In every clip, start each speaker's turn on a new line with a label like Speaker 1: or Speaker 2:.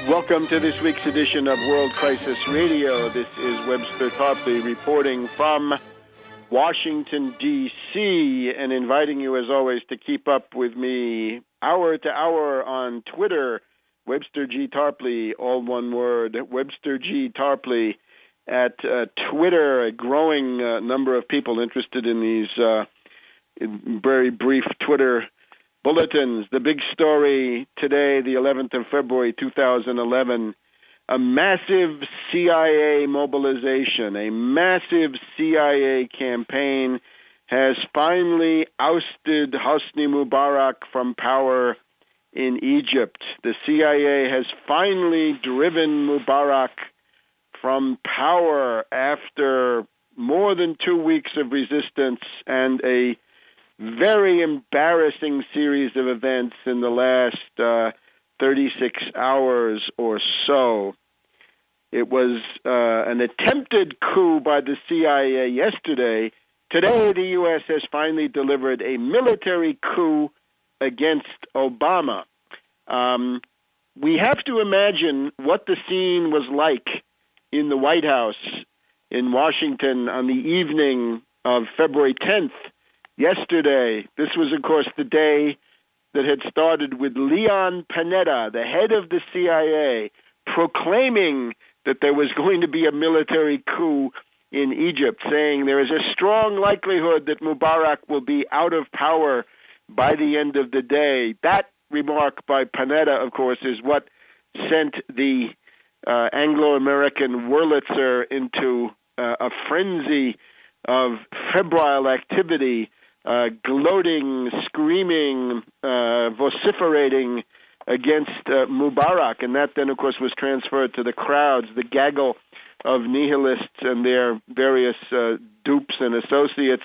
Speaker 1: Welcome to this week's edition of World Crisis Radio. This is Webster Tarpley reporting from Washington, D.C., and inviting you, as always, to keep up with me hour to hour on Twitter, Webster G. Tarpley, all one word, Webster G. Tarpley at Twitter. A growing number of people interested in these very brief Twitter bulletins. The big story today, the 11th of February, 2011, a massive CIA mobilization, a massive CIA campaign has finally ousted Hosni Mubarak from power in Egypt. The CIA has finally driven Mubarak from power after more than 2 weeks of resistance and a very embarrassing series of events in the last 36 hours or so. It was an attempted coup by the CIA yesterday. Today, the U.S. has finally delivered a military coup against Obama. We have to imagine what the scene was like in the White House in Washington on the evening of February 10th, yesterday. This was, of course, the day that had started with Leon Panetta, the head of the CIA, proclaiming that there was going to be a military coup in Egypt, saying there is a strong likelihood that Mubarak will be out of power by the end of the day. That remark by Panetta, of course, is what sent the Anglo-American Wurlitzer into a frenzy of febrile activity, gloating, screaming, vociferating against Mubarak. And that then, of course, was transferred to the crowds, the gaggle of nihilists and their various dupes and associates,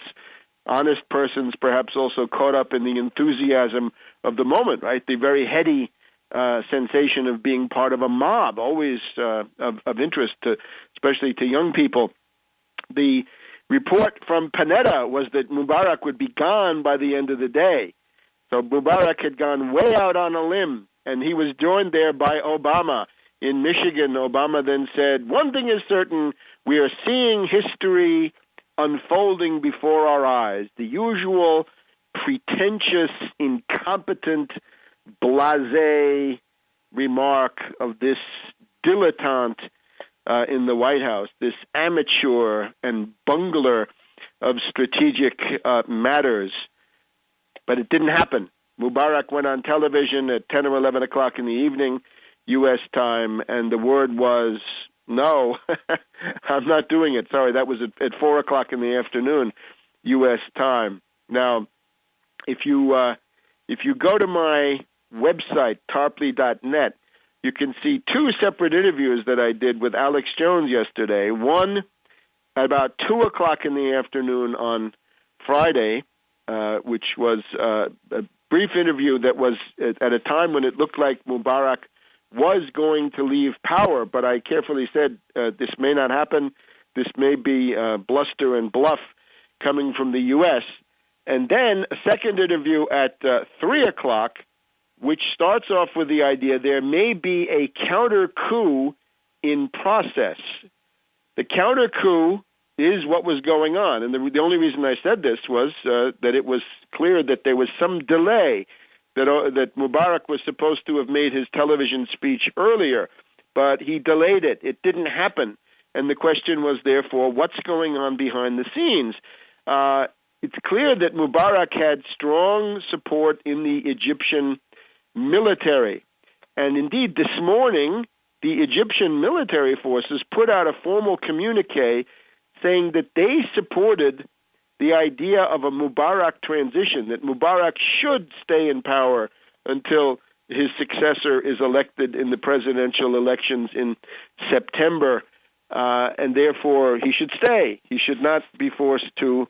Speaker 1: honest persons perhaps also caught up in the enthusiasm of the moment, right? The very heady sensation of being part of a mob, always of interest, especially to young people. The report from Panetta was that Mubarak would be gone by the end of the day. So Mubarak had gone way out on a limb, and he was joined there by Obama in Michigan. Obama then said, "One thing is certain, we are seeing history unfolding before our eyes." The usual pretentious, incompetent, blasé remark of this dilettante in the White House, this amateur and bungler of strategic matters. But it didn't happen. Mubarak went on television at 10 or 11 o'clock in the evening, U.S. time, and the word was, no, I'm not doing it. Sorry, that was at 4 o'clock in the afternoon, U.S. time. Now, if you go to my website, tarpley.net, you can see two separate interviews that I did with Alex Jones yesterday. One at about 2 o'clock in the afternoon on Friday, which was a brief interview that was at a time when it looked like Mubarak was going to leave power, but I carefully said this may not happen. This may be bluster and bluff coming from the U.S. And then a second interview at 3 o'clock, which starts off with the idea there may be a counter coup in process. The counter coup is what was going on. And the only reason I said this was that it was clear that there was some delay, that Mubarak was supposed to have made his television speech earlier, but he delayed it. It didn't happen. And the question was, therefore, what's going on behind the scenes? It's clear that Mubarak had strong support in the Egyptian military. And indeed, this morning, the Egyptian military forces put out a formal communique saying that they supported the idea of a Mubarak transition, that Mubarak should stay in power until his successor is elected in the presidential elections in September, and therefore he should stay. He should not be forced to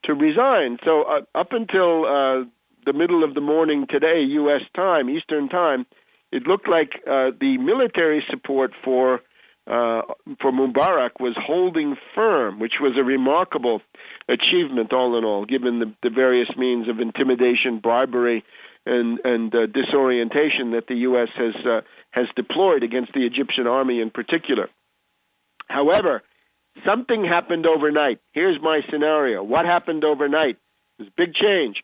Speaker 1: resign. So up until the middle of the morning today, U.S. time, Eastern time, it looked like the military support for Mubarak was holding firm, which was a remarkable achievement all in all, given the various means of intimidation, bribery, disorientation that the U.S. has deployed against the Egyptian army in particular. However, something happened overnight. Here's my scenario. What happened overnight? It was a big change.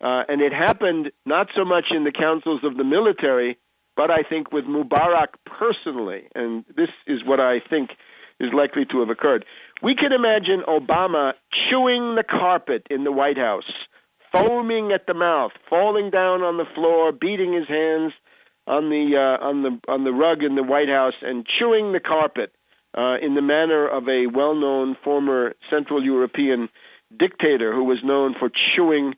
Speaker 1: And it happened not so much in the councils of the military, but I think with Mubarak personally. And this is what I think is likely to have occurred. We can imagine Obama chewing the carpet in the White House, foaming at the mouth, falling down on the floor, beating his hands on the rug in the White House, and chewing the carpet in the manner of a well-known former Central European dictator who was known for chewing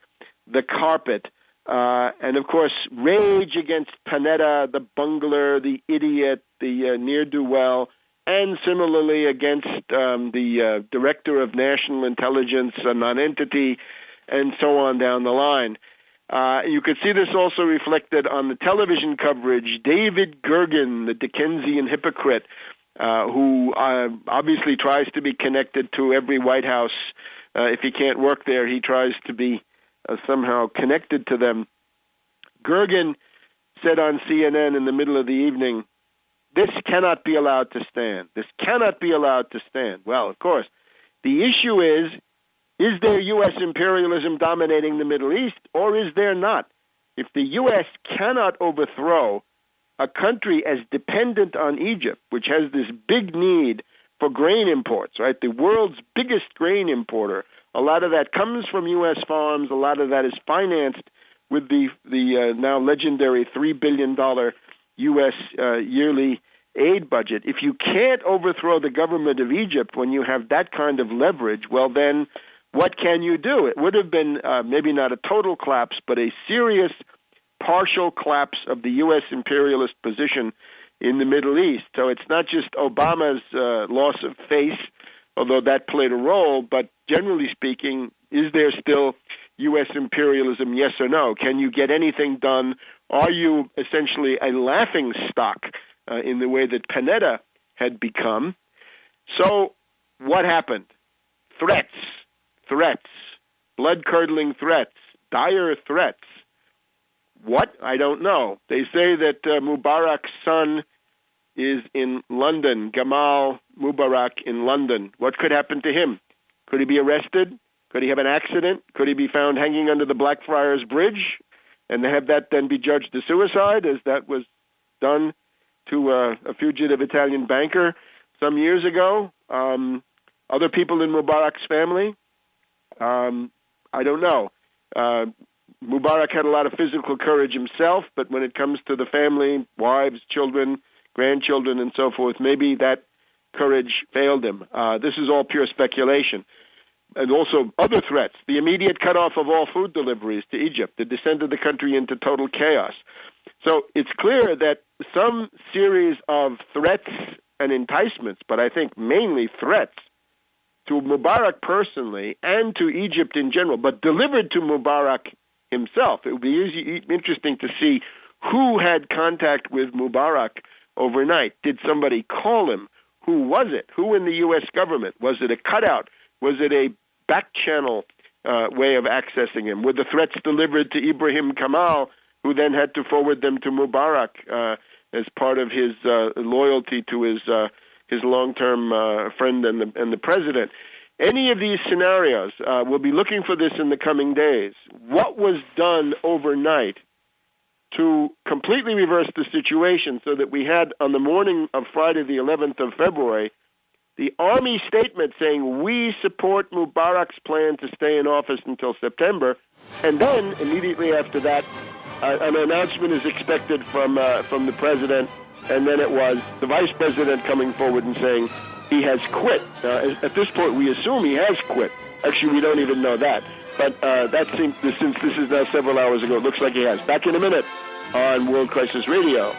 Speaker 1: the carpet. And, of course, rage against Panetta, the bungler, the idiot, the ne'er-do-well, and similarly against the director of national intelligence, a nonentity, and so on down the line. You could see this also reflected on the television coverage. David Gergen, the Dickensian hypocrite, who obviously tries to be connected to every White House. If he can't work there, he tries to be somehow connected to them. Gergen said on CNN in the middle of the evening, "This cannot be allowed to stand. This cannot be allowed to stand." Well, of course, the issue is there U.S. imperialism dominating the Middle East, or is there not? If the U.S. cannot overthrow a country as dependent on Egypt, which has this big need for grain imports, right? The world's biggest grain importer. A lot of that comes from U.S. farms. A lot of that is financed with the now legendary $3 billion U.S. yearly aid budget. If you can't overthrow the government of Egypt when you have that kind of leverage, well then, what can you do? It would have been maybe not a total collapse, but a serious partial collapse of the U.S. imperialist position in the Middle East. So it's not just Obama's loss of face, although that played a role, but generally speaking, is there still U.S. imperialism, yes or no? Can you get anything done? Are you essentially a laughing stock in the way that Panetta had become? So what happened? Threats, blood-curdling threats, dire threats. What? I don't know. They say that Mubarak's son is in London, Gamal Mubarak in London. What could happen to him? Could he be arrested? Could he have an accident? Could he be found hanging under the Blackfriars Bridge and have that then be judged a suicide, as that was done to a fugitive Italian banker some years ago? Other people in Mubarak's family? I don't know. Mubarak had a lot of physical courage himself, but when it comes to the family, wives, children, grandchildren, and so forth, maybe that courage failed him. This is all pure speculation. And also other threats, the immediate cutoff of all food deliveries to Egypt, the descent of the country into total chaos. So it's clear that some series of threats and enticements, but I think mainly threats, to Mubarak personally and to Egypt in general, but delivered to Mubarak himself. It would be interesting to see who had contact with Mubarak overnight. Did somebody call him? Who was it? Who in the U.S. government? Was it a cutout? Was it a back-channel way of accessing him? Were the threats delivered to Ibrahim Kamal, who then had to forward them to Mubarak as part of his loyalty to his long-term friend and the president? Any of these scenarios, we'll be looking for this in the coming days. What was done overnight to completely reverse the situation so that we had, on the morning of Friday, the 11th of February, the Army statement saying, we support Mubarak's plan to stay in office until September, and then immediately after that, an announcement is expected from the president, and then it was the vice president coming forward and saying he has quit. At this point, we assume he has quit. Actually, we don't even know that. But that seems, since this is now several hours ago, it looks like he has. Back in a minute on World Crisis Radio.